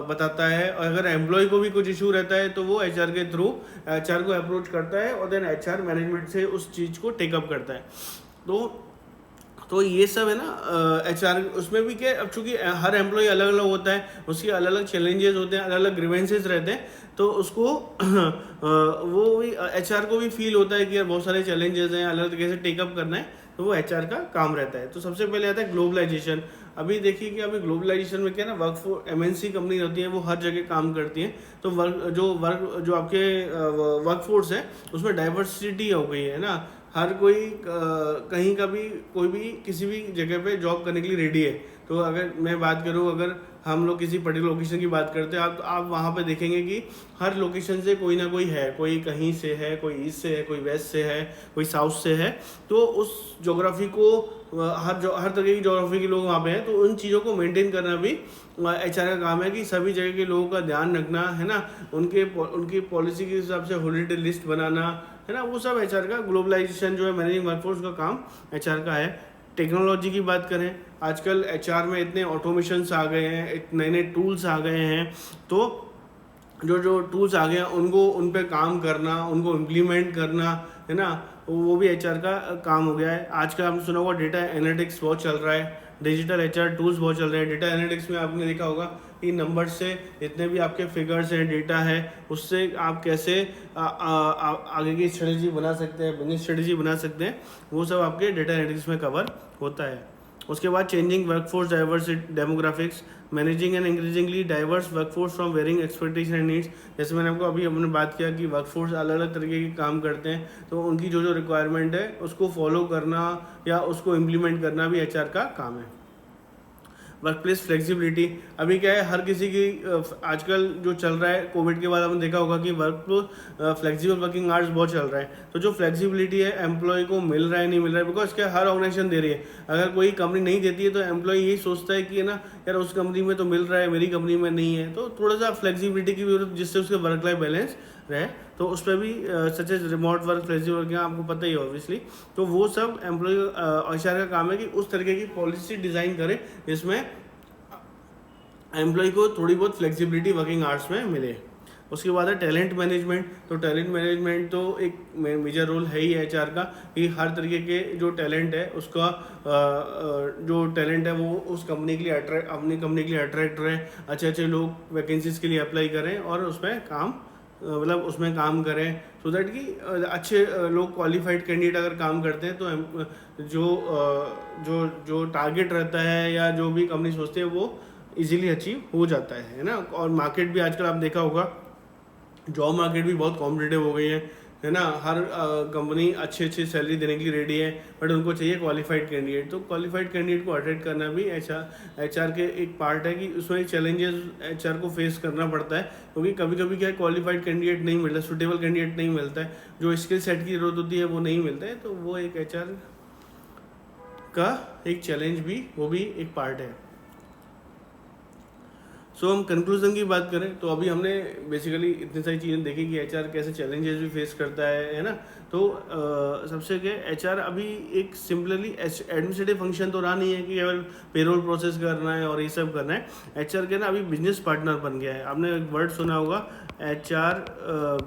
बताता है, और अगर एम्प्लॉय को भी कुछ इशू रहता है तो वो एचआर के थ्रू एचआर को अप्रोच करता है, और देन एचआर मैनेजमेंट से उस चीज़ को टेकअप करता है। तो ये सब है ना एचआर उसमें भी क्या, अब चूंकि हर एम्प्लॉय अलग अलग होता है, उसके अलग अलग चैलेंजेस होते हैं, अलग अलग ग्रीवेंसेस रहते हैं, तो उसको वो भी एचआर को भी फील होता है कि यार बहुत सारे चैलेंजेस हैं, अलग तरीके से टेकअप करना है, तो वो एचआर का काम रहता है। तो सबसे पहले आता है ग्लोबलाइजेशन। अभी देखिए कि अभी ग्लोबलाइजेशन में क्या है ना, वर्क एमएनसी कंपनी होती है, वो हर जगह काम करती हैं, तो जो आपके वर्कफोर्स है उसमें डाइवर्सिटी हो गई है ना, हर कोई कहीं का भी कोई भी किसी भी जगह पे जॉब करने के लिए रेडी है। तो अगर मैं बात करूँ, अगर हम लोग किसी पर्टिकुलर लोकेशन की बात करते हैं, आप वहाँ पे देखेंगे कि हर लोकेशन से कोई ना कोई है, कोई कहीं से है, कोई ईस्ट से है, कोई वेस्ट से है, कोई साउथ से है। तो उस ज्योग्राफी को हर तरह की ज्योग्राफी के लोग वहाँ पे हैं, तो उन चीज़ों को मेंटेन करना भी एचआर का काम है, कि सभी जगह के लोगों का ध्यान रखना है ना, उनकी पॉलिसी के हिसाब से हॉलिडे लिस्ट बनाना है ना, वो सब एचआर का, ग्लोबलाइजेशन जो है मैनेजिंग वर्कफोर्स का काम एचआर का है। टेक्नोलॉजी की बात करें, आजकल एचआर में इतने ऑटोमेशंस आ गए हैं, नए नए टूल्स आ गए हैं, तो जो टूल्स आ गए हैं उनको उन पे काम करना, उनको इम्प्लीमेंट करना है ना, वो भी एचआर का काम हो गया है। आजकल आपने सुना होगा डेटा एनालिटिक्स बहुत चल रहा है, डिजिटल एचआर टूल्स बहुत चल रहे हैं। डेटा एनालिटिक्स में आपने देखा होगा कि नंबर्स से जितने भी आपके फिगर्स हैं, डेटा है, उससे आप कैसे आगे की स्ट्रेटजी बना सकते हैं, बिजनेस स्ट्रेटजी बना सकते हैं, वो सब आपके डेटा एनालिटिक्स में कवर होता है। उसके बाद changing workforce diversity demographics, managing and increasingly diverse workforce from varying expectation and needs. जैसे मैंने आपको अभी हमने बात किया कि वर्कफोर्स अलग अलग तरीके के काम करते हैं, तो उनकी जो रिक्वायरमेंट है उसको फॉलो करना या उसको इम्प्लीमेंट करना भी एचआर का काम है। वर्क प्लेस फ्लेक्सिबिलिटी, अभी क्या है, हर किसी की आजकल जो चल रहा है, कोविड के बाद आपने देखा होगा कि फ्लेक्सिबल वर्किंग आवर्स बहुत चल रहा है। तो जो फ्लेक्सिबिलिटी है एम्प्लॉय को मिल रहा है नहीं मिल रहा है, बिकॉज क्या हर ऑर्गेनाइजेशन दे रही है। अगर कोई कंपनी नहीं देती है तो एम्प्लॉय यही सोचता है कि है ना, यार उस कंपनी में तो मिल रहा है, मेरी कंपनी में नहीं है, तो थोड़ा सा फ्लेक्सिबिलिटी की जरूरत, जिससे उसके वर्क लाइफ बैलेंस रहे। तो उस पर भी such as remote work, flexible work, आपको पता ही है ऑब्वियसली। तो वो सब एम्प्लॉय एचआर का काम है कि उस तरीके की पॉलिसी डिज़ाइन करे जिसमें एम्प्लॉय को थोड़ी बहुत फ्लेक्सिबिलिटी वर्किंग आवर्स में मिले। उसके बाद है टैलेंट मैनेजमेंट। तो टैलेंट मैनेजमेंट तो एक मेजर रोल है ही एचआर का, कि हर तरीके के जो टैलेंट है उसका जो टैलेंट है वो उस कंपनी के लिए अपनी कंपनी के लिए अट्रैक्ट रहे, अच्छे अच्छे लोग वैकेंसीज के लिए अप्लाई करें और उसमें काम मतलब उसमें काम करें, सो दैट कि अच्छे लोग क्वालिफाइड कैंडिडेट अगर काम करते हैं तो जो टारगेट रहता है या जो भी कंपनी सोचती है वो इजीली अचीव हो जाता है ना। और मार्केट भी आजकल आप देखा होगा, जॉब मार्केट भी बहुत कॉम्पिटिटिव हो गई है ना। हर कंपनी अच्छी अच्छी सैलरी देने के लिए रेडी है, बट उनको चाहिए क्वालिफाइड कैंडिडेट। तो क्वालिफाइड कैंडिडेट को अट्रैक्ट करना भी एचआर के एक पार्ट है, कि उसमें चैलेंजेस एचआर को फेस करना पड़ता है, क्योंकि कभी कभी क्या है, क्वालिफाइड कैंडिडेट नहीं मिलता, सूटेबल कैंडिडेट नहीं मिलता है, जो स्किल सेट की जरूरत होती है वो नहीं मिलता है। तो वो एक एचआर का एक चैलेंज भी, वो भी एक पार्ट है। सो हम कंक्लूजन की बात करें तो अभी हमने बेसिकली इतनी सारी चीज़ें देखी कि एचआर कैसे चैलेंजेस भी फेस करता है ना। तो सबसे क्या, एचआर अभी एक सिंपली एडमिनिस्ट्रेटिव फंक्शन तो रहा नहीं है कि केवल पेरोल प्रोसेस करना है और ये सब करना है। एचआर के ना अभी बिजनेस पार्टनर बन गया है। आपने एक वर्ड सुना होगा एचआर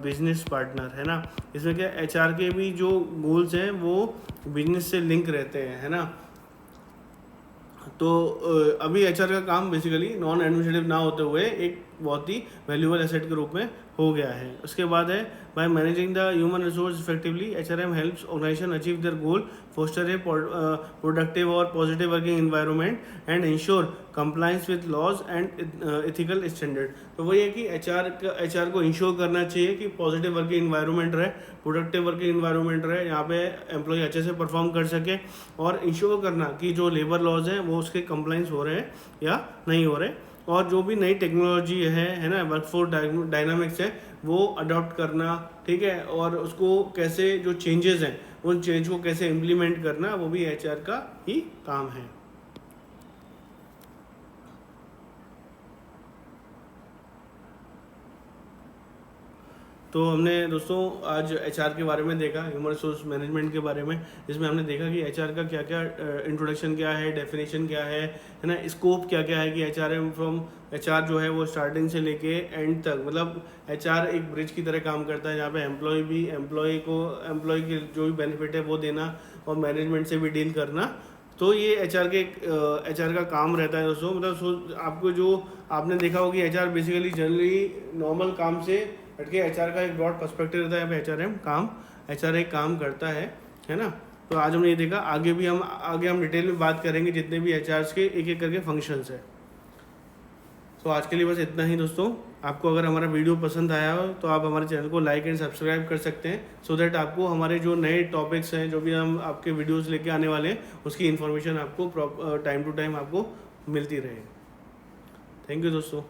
बिजनेस पार्टनर, है ना। इसमें क्या, एचआर के भी जो गोल्स हैं वो बिजनेस से लिंक रहते हैं, है ना। तो अभी एचआर का काम बेसिकली नॉन एडमिनिस्ट्रेटिव ना होते हुए एक बहुत ही वैल्यूएबल एसेट के रूप में हो गया है। उसके बाद है, by managing the human resource effectively HRM helps organisation achieve their goal, foster a productive और positive working environment and ensure compliance with laws and ethical standard. तो वही है कि एचआर को इंश्योर करना चाहिए कि पॉजिटिव वर्किंग एनवायरनमेंट रहे, प्रोडक्टिव वर्किंग एनवायरनमेंट रहे, यहाँ पे एम्प्लॉय अच्छे से परफॉर्म कर सके, और इंश्योर करना कि जो लेबर लॉज हैं वो उसके कंप्लायंस हो रहे हैं या नहीं हो रहे, और जो भी नई टेक्नोलॉजी है ना, वर्कफोर्स डायनामिक्स है, वो अडॉप्ट करना, ठीक है, और उसको कैसे, जो चेंजेस हैं उन चेंज को कैसे इम्प्लीमेंट करना, वो भी एचआर का ही काम है। तो हमने दोस्तों आज एचआर के बारे में देखा, ह्यूमन रिसोर्स मैनेजमेंट के बारे में। इसमें हमने देखा कि एचआर का क्या क्या इंट्रोडक्शन क्या है, डेफिनेशन क्या है ना, स्कोप क्या क्या है कि एचआरएम फ्रॉम एचआर जो है वो स्टार्टिंग से लेके एंड तक, मतलब एचआर एक ब्रिज की तरह काम करता है, जहाँ पे एम्प्लॉय के जो भी बेनिफिट है वो देना और मैनेजमेंट से भी डील करना। तो ये एचआर का काम रहता है दोस्तों। मतलब आपको जो आपने देखा होगा कि एचआर बेसिकली जनरली नॉर्मल काम से हटके एचआर का एक ब्रॉड पर्सपेक्टिव रहता है, एचआर एक काम करता है ना। तो आज हमने ये देखा, आगे हम डिटेल में बात करेंगे जितने भी एचआर्स के एक एक करके फंक्शंस है। तो आज के लिए बस इतना ही दोस्तों। आपको अगर हमारा वीडियो पसंद आया हो तो आप हमारे चैनल को लाइक एंड सब्सक्राइब कर सकते हैं, सो दैट आपको हमारे जो नए टॉपिक्स हैं, जो भी हम आपके वीडियोस लेके आने वाले हैं, उसकी इन्फॉर्मेशन आपको टाइम टू टाइम आपको मिलती रहे। थैंक यू दोस्तों।